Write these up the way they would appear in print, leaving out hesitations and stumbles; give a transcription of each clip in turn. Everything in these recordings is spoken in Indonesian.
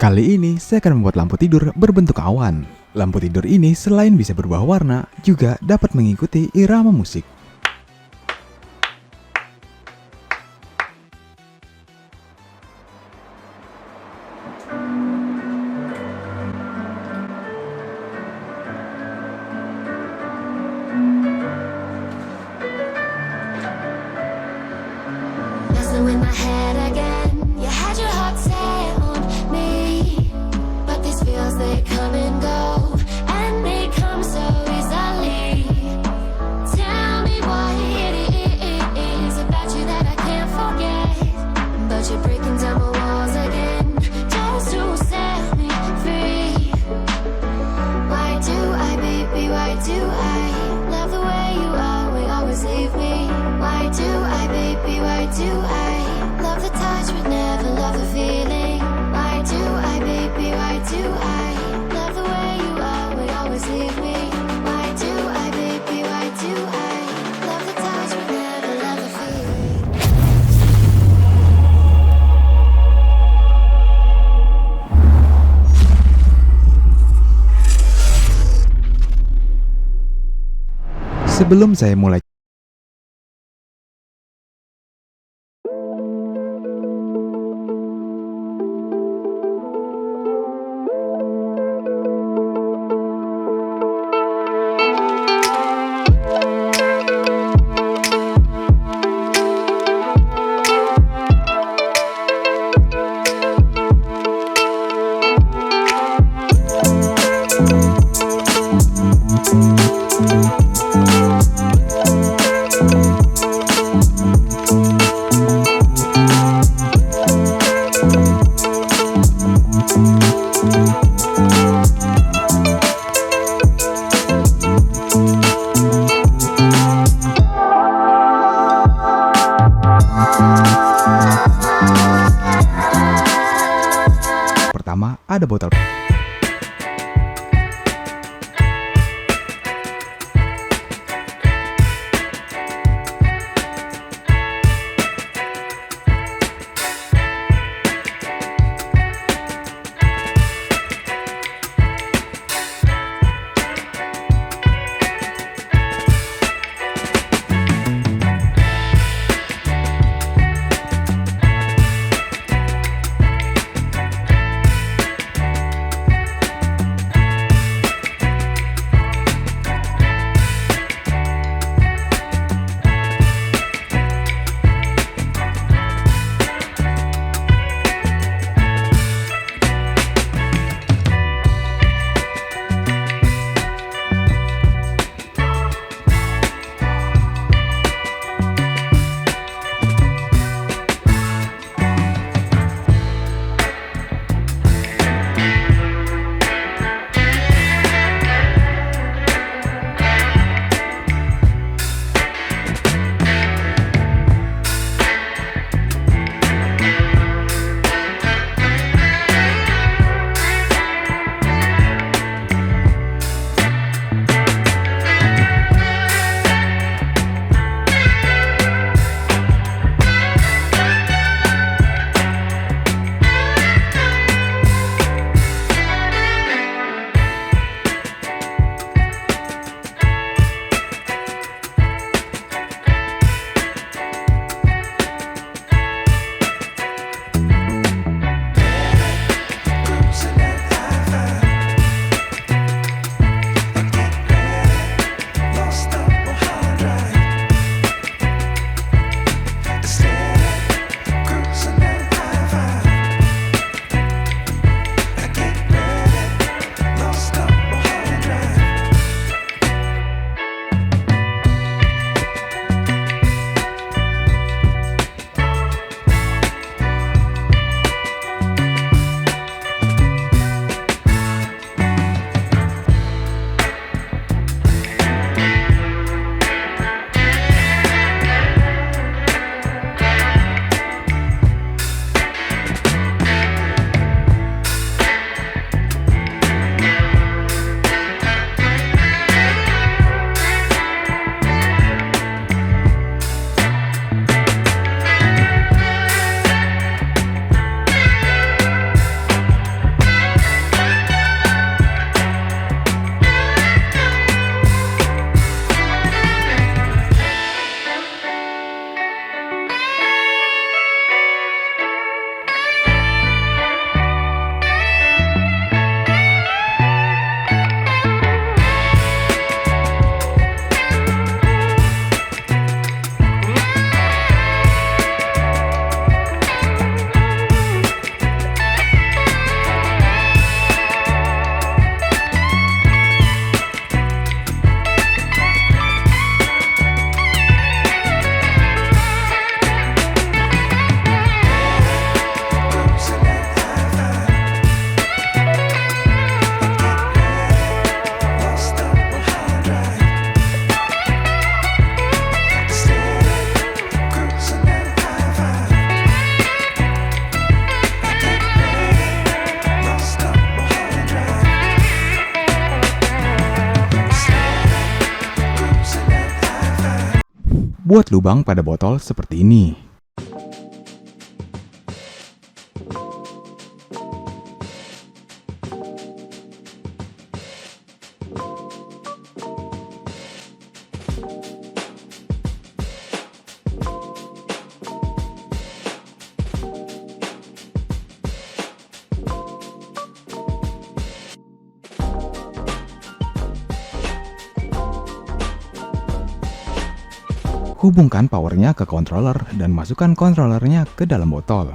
Kali ini saya akan membuat lampu tidur berbentuk awan. Lampu tidur ini selain bisa berubah warna, juga dapat mengikuti irama musik. Messing with my head again. You had your heart set on me, but these feels they come and go, and they come so easily. Tell me what it is about you that I can't forget, but you're breaking down my walls again just to set me free. Why do I, baby, why do I love the way you are, we always leave me? Why do I, baby, why do I love the touch but never love the feeling? Why do I, baby, why do I love the way you are, we always leave me? Why do I, baby, why do I love the touch but never love the feeling? Sebelum saya mulai pertama ada botol. buat lubang pada botol seperti ini. Hubungkan powernya ke controller dan masukkan controllernya ke dalam botol.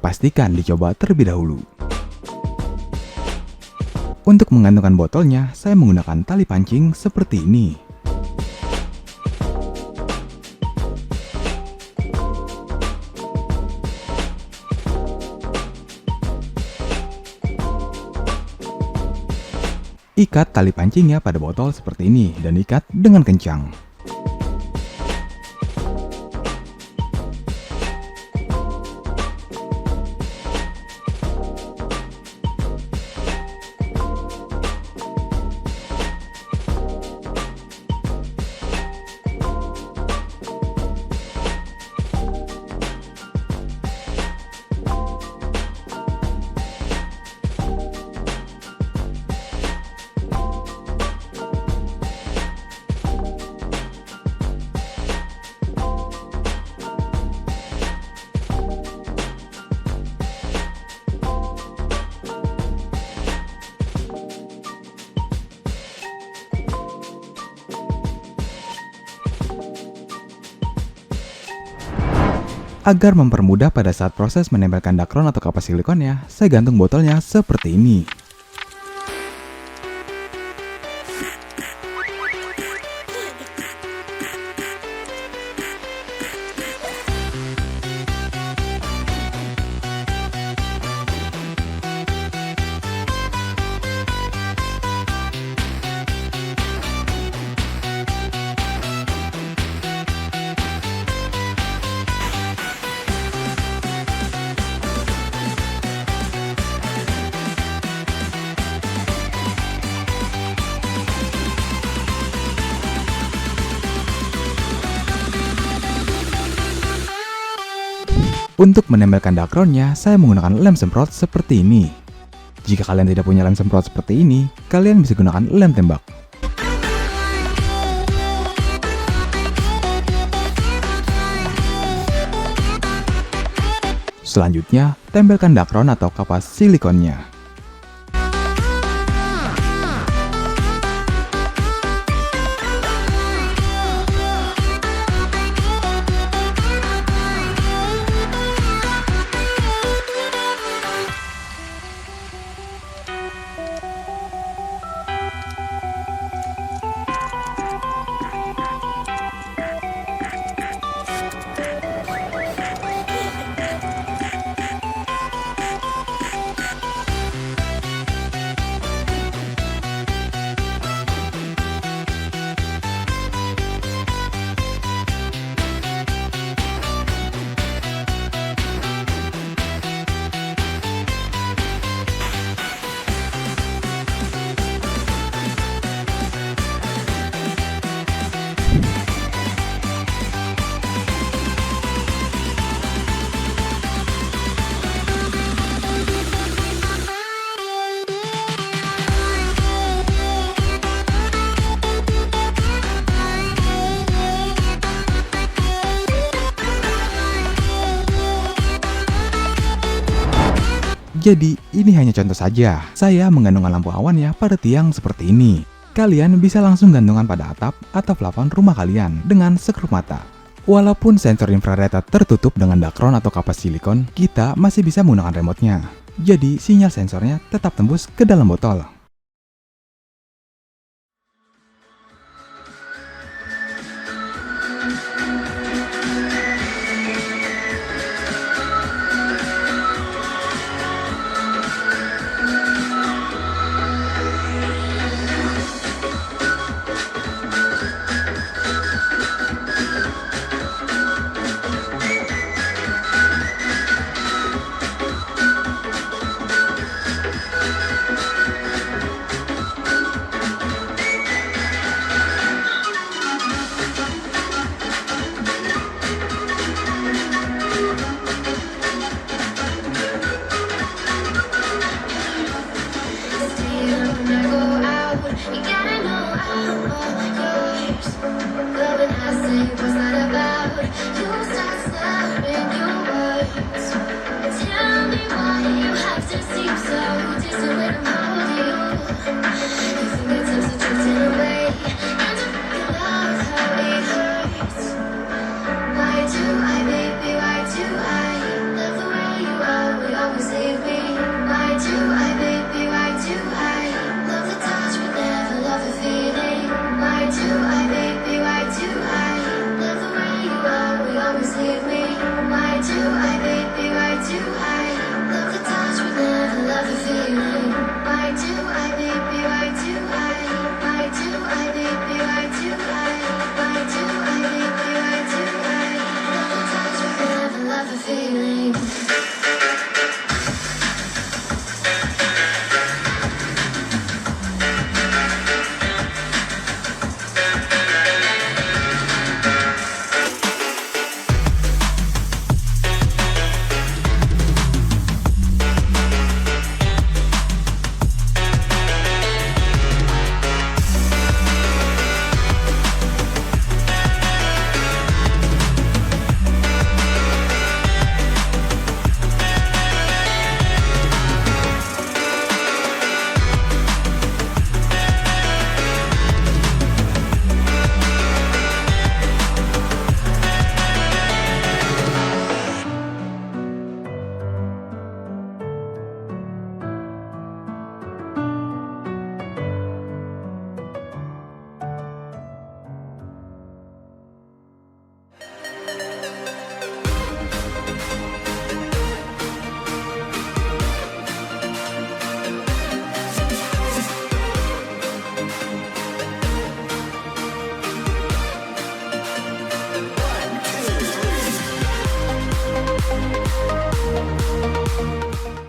Pastikan dicoba terlebih dahulu. Untuk menggantungkan botolnya, saya menggunakan tali pancing seperti ini. Ikat tali pancingnya pada botol seperti ini dan ikat dengan kencang. Agar mempermudah pada saat proses menempelkan dakron atau kapas silikonnya, saya gantung botolnya seperti ini. Untuk menempelkan dakronnya, saya menggunakan lem semprot seperti ini. Jika kalian tidak punya lem semprot seperti ini, kalian bisa gunakan lem tembak. Selanjutnya, tempelkan dakron atau kapas silikonnya. Jadi ini hanya contoh saja, saya menggantungkan lampu awannya pada tiang seperti ini. Kalian bisa langsung gantungan pada atap atau plafon rumah kalian dengan sekrup mata. Walaupun sensor infrared tertutup dengan dakron atau kapas silikon, kita masih bisa menggunakan remote-nya. Jadi sinyal sensornya tetap tembus ke dalam botol. Still when I go out, you